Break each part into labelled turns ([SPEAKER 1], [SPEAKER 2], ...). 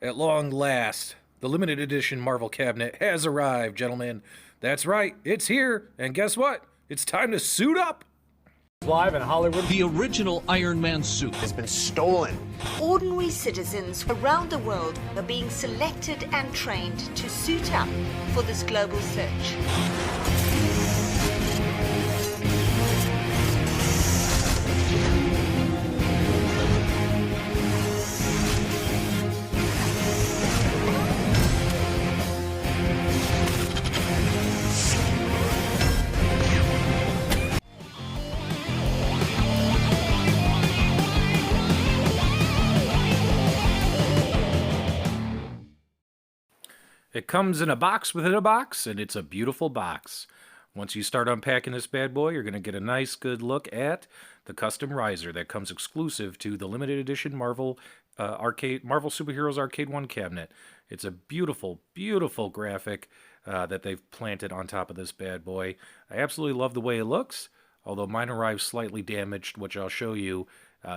[SPEAKER 1] At long last, the limited edition Marvel cabinet has arrived, gentlemen. That's right, it's here, and guess what? It's time to suit up!
[SPEAKER 2] Live in Hollywood.
[SPEAKER 3] The original Iron Man suit
[SPEAKER 4] has been stolen.
[SPEAKER 5] Ordinary citizens around the world are being selected and trained to suit up for this global search.
[SPEAKER 1] It comes in a box within a box, and it's a beautiful box. Once you start unpacking this bad boy, you're going to get a nice, good look at the custom riser that comes exclusive to the limited edition Marvel Superheroes Arcade 1 cabinet. It's a beautiful, beautiful graphic that they've planted on top of this bad boy. I absolutely love the way it looks, although mine arrives slightly damaged, which I'll show you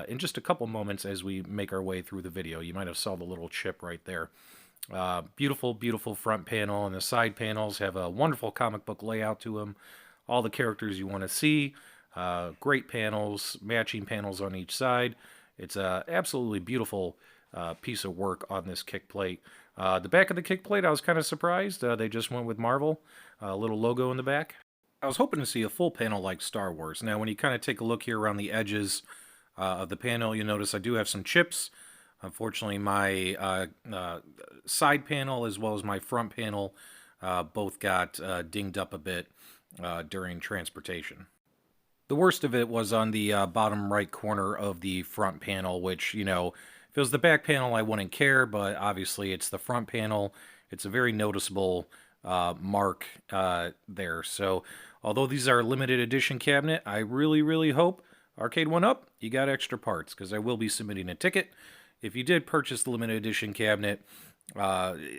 [SPEAKER 1] in just a couple moments as we make our way through the video. You might have saw the little chip right there. Beautiful, beautiful front panel, and the side panels have a wonderful comic book layout to them. All the characters you want to see. Great panels, matching panels on each side. It's a absolutely beautiful piece of work on this kick plate. The back of the kick plate, I was kind of surprised. They just went with Marvel, a little logo in the back. I was hoping to see a full panel like Star Wars. Now, when you kind of take a look here around the edges of the panel, you'll notice I do have some chips. Unfortunately, my side panel as well as my front panel both got dinged up a bit during transportation. The worst of it was on the bottom right corner of the front panel, which, you know, if it was the back panel, I wouldn't care, but obviously it's the front panel. It's a very noticeable mark there. So, although these are a limited edition cabinet, I really, really hope Arcade1up, you got extra parts, because I will be submitting a ticket. If you did purchase the limited edition cabinet,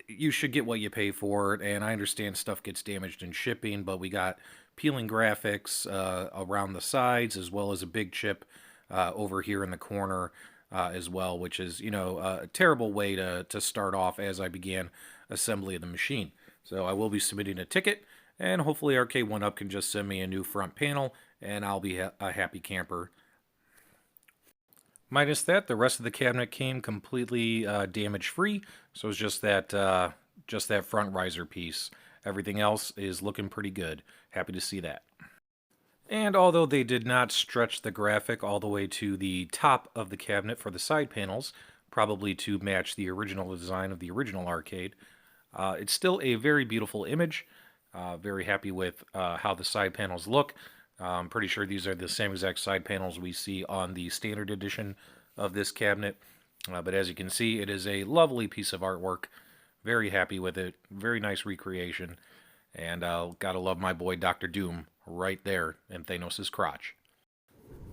[SPEAKER 1] you should get what you pay for it, and I understand stuff gets damaged in shipping, but we got peeling graphics around the sides, as well as a big chip over here in the corner as well, which is, you know, a terrible way to start off as I began assembly of the machine. So I will be submitting a ticket, and hopefully Arcade1up can just send me a new front panel, and I'll be a happy camper. Minus that, the rest of the cabinet came completely damage-free, so it's just that front riser piece. Everything else is looking pretty good. Happy to see that. And although they did not stretch the graphic all the way to the top of the cabinet for the side panels, probably to match the original design of the original arcade, it's still a very beautiful image. Very happy with how the side panels look. I'm pretty sure these are the same exact side panels we see on the standard edition of this cabinet. But as you can see, it is a lovely piece of artwork. Very happy with it. Very nice recreation. And gotta love my boy Dr. Doom right there in Thanos' crotch.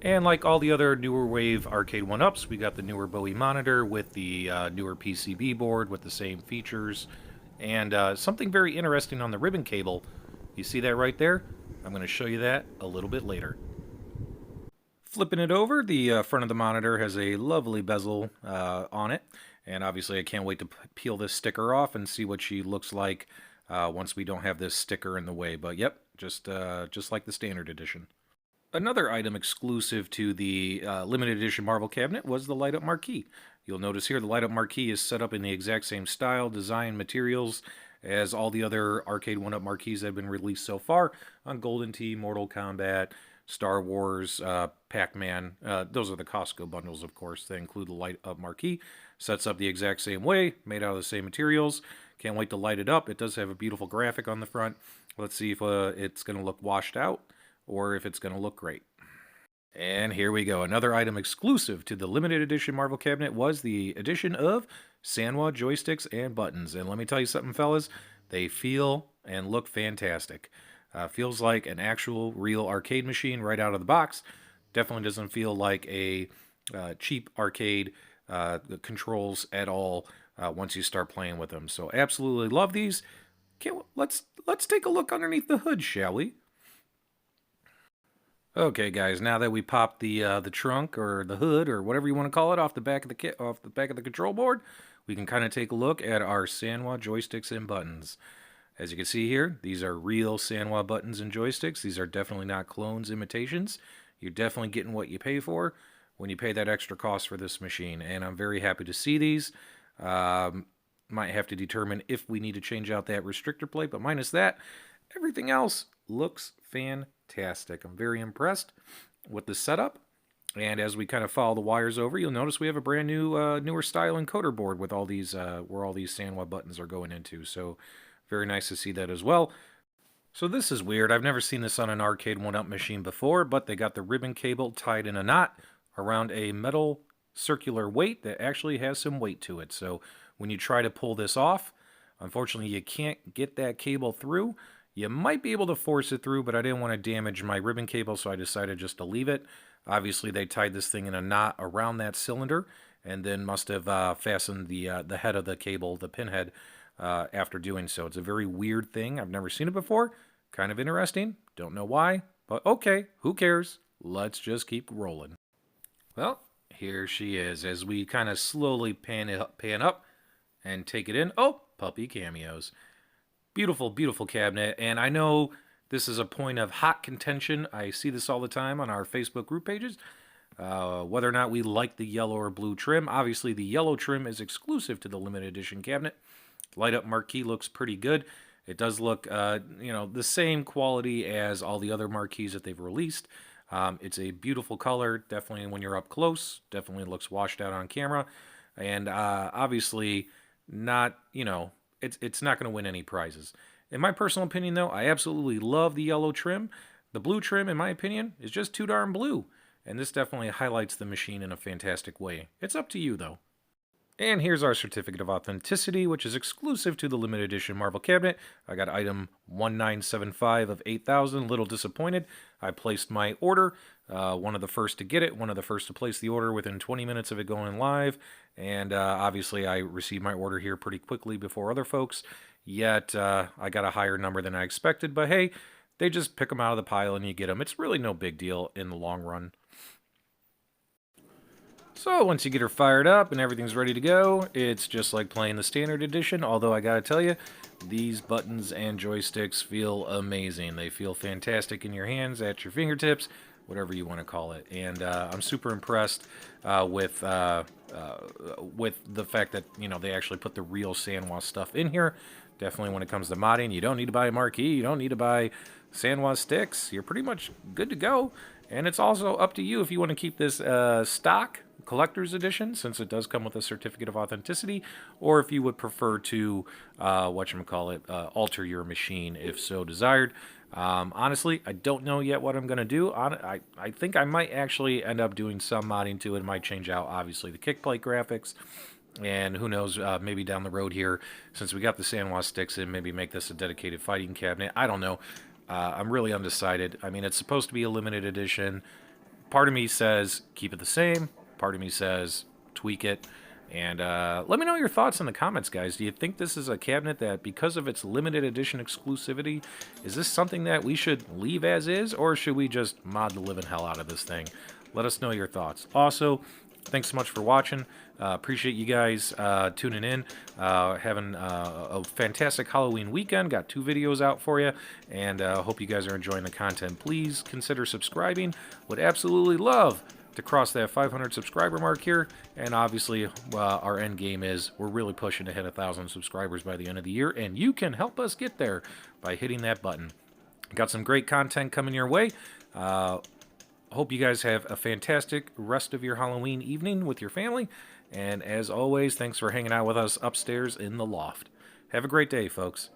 [SPEAKER 1] And like all the other newer wave Arcade1ups, we got the newer Bowie monitor with the newer PCB board with the same features. And something very interesting on the ribbon cable. You see that right there? I'm going to show you that a little bit later. Flipping it over, the front of the monitor has a lovely bezel on it. And obviously I can't wait to peel this sticker off and see what she looks like once we don't have this sticker in the way. But yep, just like the standard edition. Another item exclusive to the limited edition Marvel cabinet was the Up Marquee. You'll notice here the Up Marquee is set up in the exact same style, design, materials as all the other Arcade1up marquees that have been released so far on Golden Tee, Mortal Kombat, Star Wars, Pac-Man. Those are the Costco bundles, of course. They include the Up Marquee. Sets up the exact same way, made out of the same materials. Can't wait to light it up. It does have a beautiful graphic on the front. Let's see if it's going to look washed out or if it's going to look great. And here we go. Another item exclusive to the limited edition Marvel cabinet was the addition of Sanwa joysticks and buttons. And let me tell you something, fellas. They feel and look fantastic. Feels like an actual real arcade machine right out of the box. Definitely doesn't feel like a cheap arcade controls at all once you start playing with them. So absolutely love these. Let's take a look underneath the hood, shall we? Okay, guys. Now that we popped the trunk or the hood or whatever you want to call it off the back of the back of the control board, we can kind of take a look at our Sanwa joysticks and buttons. As you can see here, these are real Sanwa buttons and joysticks. These are definitely not clones, imitations. You're definitely getting what you pay for when you pay that extra cost for this machine, and I'm very happy to see these. Might have to determine if we need to change out that restrictor plate, but minus that, everything else looks fantastic. I'm very impressed with the setup. And as we kind of follow the wires over, you'll notice we have a brand new, newer style encoder board with all these, where all these Sanwa buttons are going into. So very nice to see that as well. So this is weird. I've never seen this on an Arcade1up machine before, but they got the ribbon cable tied in a knot around a metal circular weight that actually has some weight to it. So when you try to pull this off, unfortunately you can't get that cable through. You might be able to force it through, but I didn't want to damage my ribbon cable, so I decided just to leave it. Obviously they tied this thing in a knot around that cylinder and then must have fastened the head of the cable, the pinhead, after doing so. It's a very weird thing. I've never seen it before. Kind of interesting. Don't know why, but okay, who cares? Let's just keep rolling. Well, here she is as we kind of slowly pan up and take it in. Oh, puppy cameos. Beautiful, beautiful cabinet. And I know this is a point of hot contention. I see this all the time on our Facebook group pages. Whether or not we like the yellow or blue trim. Obviously, the yellow trim is exclusive to the limited edition cabinet. Light Up Marquee looks pretty good. It does look, the same quality as all the other marquees that they've released. It's a beautiful color, definitely when you're up close. Definitely looks washed out on camera. And obviously not, it's not going to win any prizes. In my personal opinion, though, I absolutely love the yellow trim. The blue trim, in my opinion, is just too darn blue. And this definitely highlights the machine in a fantastic way. It's up to you, though. And here's our certificate of authenticity, which is exclusive to the limited edition Marvel cabinet. I got item 1975 of 8,000. A little disappointed. I placed my order. One of the first to get it. One of the first to place the order within 20 minutes of it going live. And obviously I received my order here pretty quickly before other folks. Yet I got a higher number than I expected. But hey, they just pick them out of the pile and you get them. It's really no big deal in the long run. So once you get her fired up and everything's ready to go, it's just like playing the standard edition, although I gotta tell you, these buttons and joysticks feel amazing. They feel fantastic in your hands, at your fingertips, whatever you want to call it. And I'm super impressed with the fact that, they actually put the real Sanwa stuff in here. Definitely when it comes to modding, you don't need to buy a marquee, you don't need to buy Sanwa sticks. You're pretty much good to go. And it's also up to you if you want to keep this stock collector's edition, since it does come with a certificate of authenticity, or if you would prefer to alter your machine if so desired. Honestly, I don't know yet what I'm going to do. I think I might actually end up doing some modding to it. It might change out, obviously, the kickplate graphics. And who knows, maybe down the road here, since we got the Sanwa sticks in, maybe make this a dedicated fighting cabinet. I don't know. I'm really undecided. I mean, it's supposed to be a limited edition. Part of me says keep it the same. Part of me says tweak it. And let me know your thoughts in the comments, guys. Do you think this is a cabinet that, because of its limited edition exclusivity, is this something that we should leave as is, or should we just mod the living hell out of this thing? Let us know your thoughts. Also, thanks so much for watching. Appreciate you guys tuning in. Having a fantastic Halloween weekend. Got 2 videos out for you, and hope you guys are enjoying the content. Please consider subscribing. Would absolutely love to cross that 500 subscriber mark here, and obviously our end game is we're really pushing to hit 1,000 subscribers by the end of the year, and you can help us get there by hitting that button. Got some great content coming your way. Hope you guys have a fantastic rest of your Halloween evening with your family, and as always, thanks for hanging out with us upstairs in the loft. Have a great day, folks.